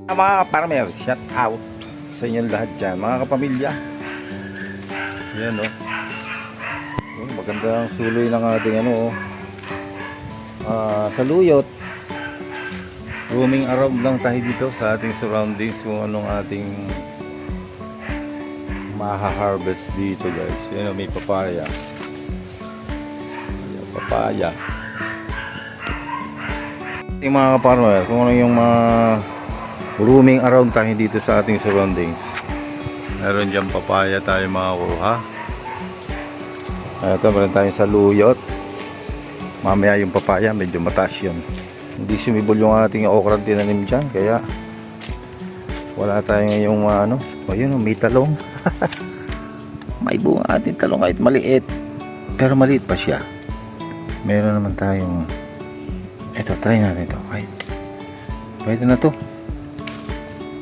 Mga farmer, shout out sa inyong lahat dyan, mga kapamilya. Yan o. Magandang suloy ng ating saluyot. Roaming around lang tayo dito sa ating surroundings kung anong ating maha-harvest dito, guys. Yan o, may papaya. Ayan, papaya. Yung mga farmer, kung ano yung roaming around tayo dito sa ating surroundings. Meron dyan papaya tayo makakuha. Ito, meron tayong saluyot. Mamaya yung papaya medyo mataas yun. Hindi sumibol yung ating okra tinanim dyan, kaya wala tayong ngayong ayun, may talong. May bunga ating talong kahit maliit, pero maliit pa siya. Meron naman tayong try natin ito. Pwede na to.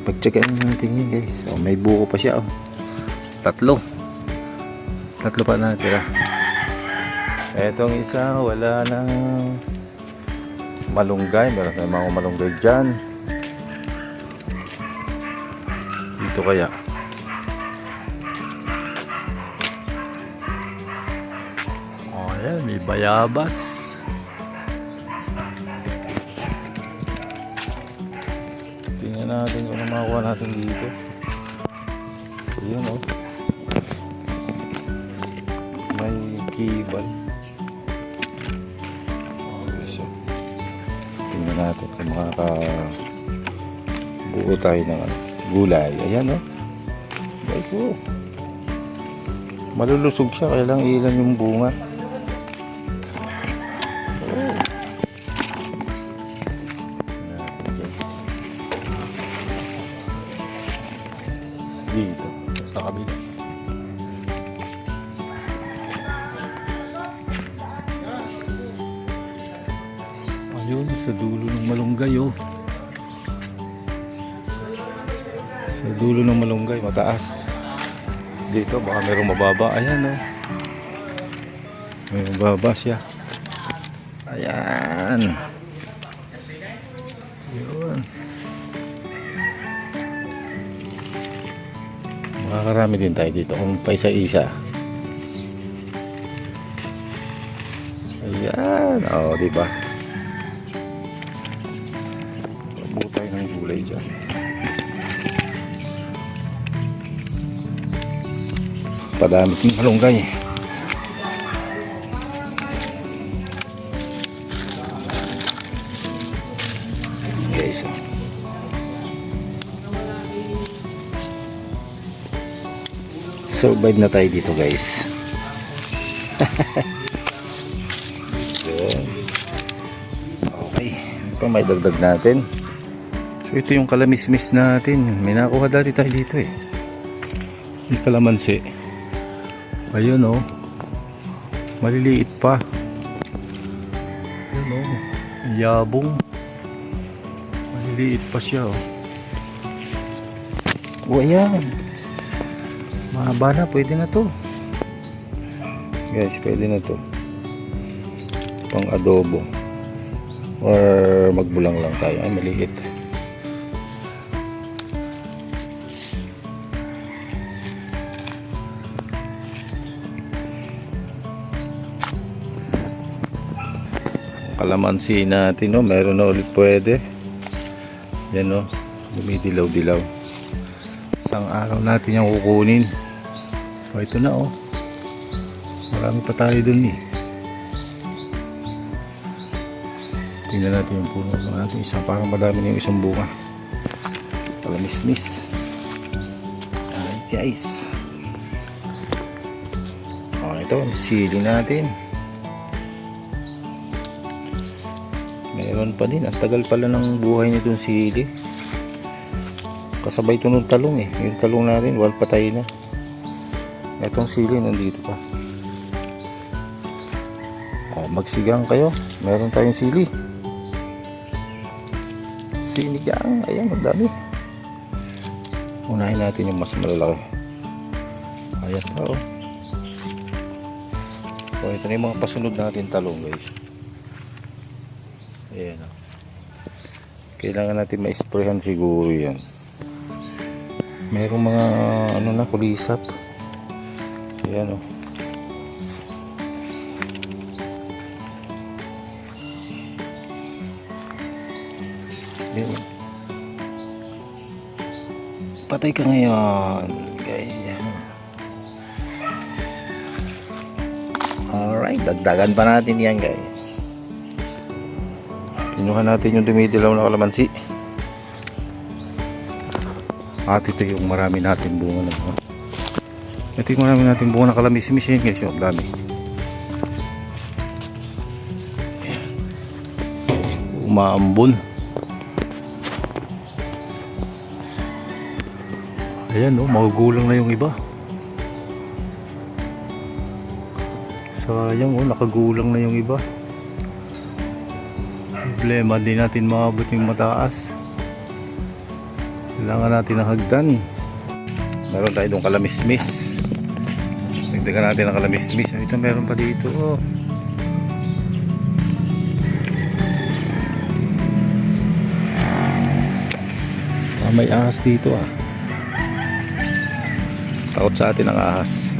Pag-checkin natin yun, guys. May buko pa siya. Tatlo pa natira. Etong isa, wala nang malunggay. Meron tayong mga malunggay dyan. Dito kaya ayan, may bayabas. Tingnan natin kung ano makakuha natin dito. Ayan o. May kibal. Okay, so tingnan natin kung makakabuo tayo ng gulay. Ayan o. Guys o. Malulusog siya, kaya lang ilan yung bunga. Dito sa kabila. Ayun, sa dulo ng malunggay sa dulo ng malunggay, mataas. Dito baka merong mababa. Ayan may mababa siya. Ayan. Yun. Makakarami din tayo dito kung paisa-isa. Ayan. Diba? Buo tayo ng gulay dyan. Padami ng malunggay. Guys. Survive na tayo dito, guys. Okay. Ito may dagdag natin. So ito yung kalamismis natin. May nakuha dati tayo dito Yung kalamansi. Ayun maliliit pa. Ayun yabong. Maliliit pa siya ayan. Mahaba na, pwede na to. Guys, pwede na to. Pang adobo. Or magbulang lang tayo. Ay, maliit. Kalamansi natin meron na ulit pwede. Yan dumidilaw-dilaw. Isang araw natin yung kukunin. Ito na marami pa tayo dun tingnan natin yung puno natin. Parang madami na yung isang bunga. Kalamismis. Alright, guys. Ito sili natin. Meron pa din. Ang tagal pala ng buhay nitong sili. Kasabay ito ng talong yung talong natin wal patay na. Itong sili nandito pa. Magsigang kayo, meron tayong sili. Sinigang, ayan, ang dami. Unahin natin yung mas malalaki. Ayan pa ito na yung mga pasunod natin talong, guys. Ayan Kailangan natin ma-sprayhan siguro yan. Merong mga ano na kulisap. Ayan o. Patay ka ngayon. Ganyan. Alright, dagdagan pa natin yan guys. Kinuha natin yung dumidilaw na kalamansi. At ito yung marami natin bunga na. Ito yung marami natin bunga na kalamismis yan guys. Yung dami. Umaambon. Ayan oh, magugulang na yung iba. Sayang oh, nakagulang na yung iba. Problema, di natin maabot yung mataas. Kailangan natin ng hagdan. Meron tayo doon kalamismis. Nagdagan natin ng kalamismis. Ito meron pa dito oh. May ahas dito ah. Takot sa atin ang ahas.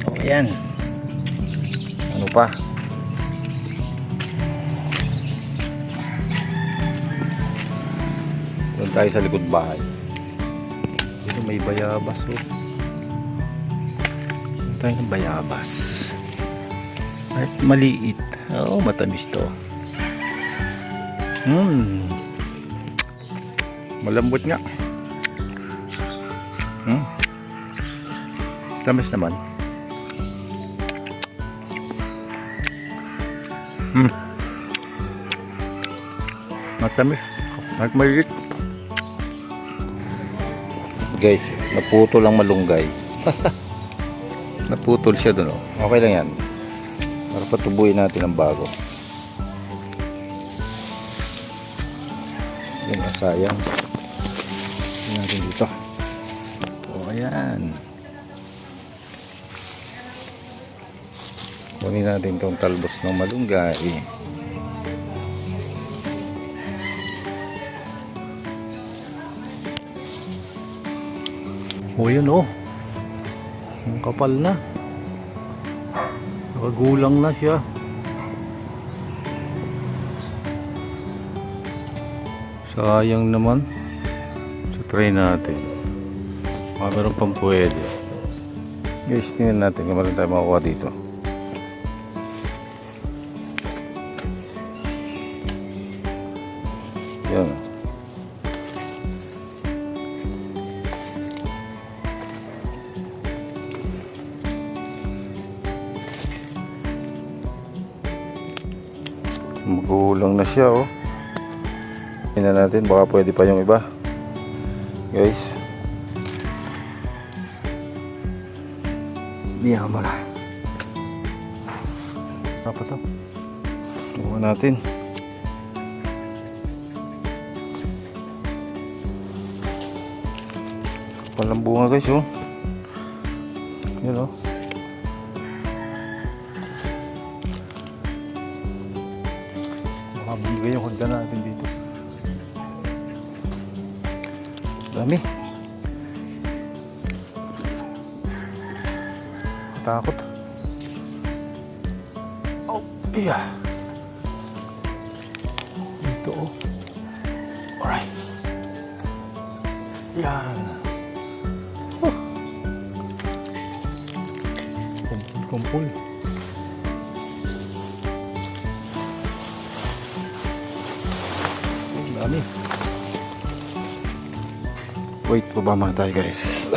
O yan. Ano pa? Doon tayo sa likod bahay. Dito may bayabas oh. Doon tayo ng bayabas. At maliit. Oo, matamis to. Malambot nga. Tamis naman. Matamis. At maliit. Guys, naputol ang malunggay. Naputol siya doon. Oh. Okay lang yan. Para patubuin natin ang bago. Yan, sayang. Tingnan natin dito. O, ayan. Kunin natin itong talbos ng malunggay. O, yun o. Ang kapal na. Nakagulang na siya. Sayang naman. So try natin. Meron pang pwede. Guys, tingnan natin kung meron tayo makuha dito. Yan. Magulang na siya oh. Tingnan natin, baka pwede pa yung iba. Guys. Biyahan mo na. Apa to? Buka natin. Palang bunga guys oh. Yun oh. Makabigay yung hagdan natin dito. Dami. Takot. Oh, iya. Ito oh. Alright. Yan. Kumpul. Dami. Wait, baba muna tayo guys.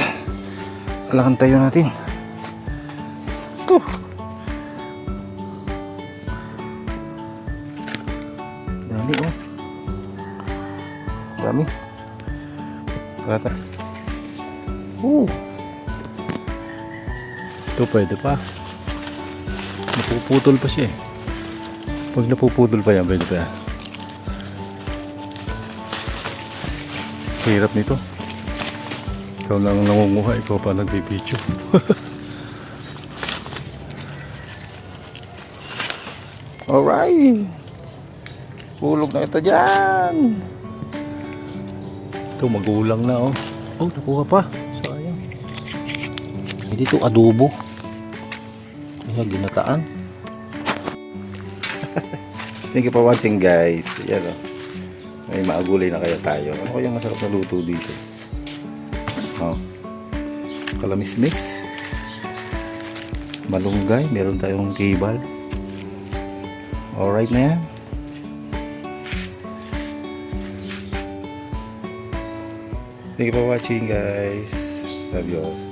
Alakan tayo natin. Dami oh. Dami. Kata. Ito pwede pa. Napuputol pa siya eh. Pag napuputol pa yan, pwede pa yan. Hirap nito. Ikaw lang nangunguha, ikaw pa nagbibidyo. Alright. Hulog na ito dyan. Ito magulang na oh. Oh, nakuha pa. Sayang. Hindi ito adobo. Kaya ginataan. Thank you for watching guys. Yan oh. May maagulay na kaya tayo. Ano kaya masarap na luto dito? Oh. Kalamismis. Malunggay. Meron tayong kibal. Alright na yan. Thank you for watching guys. Love you all.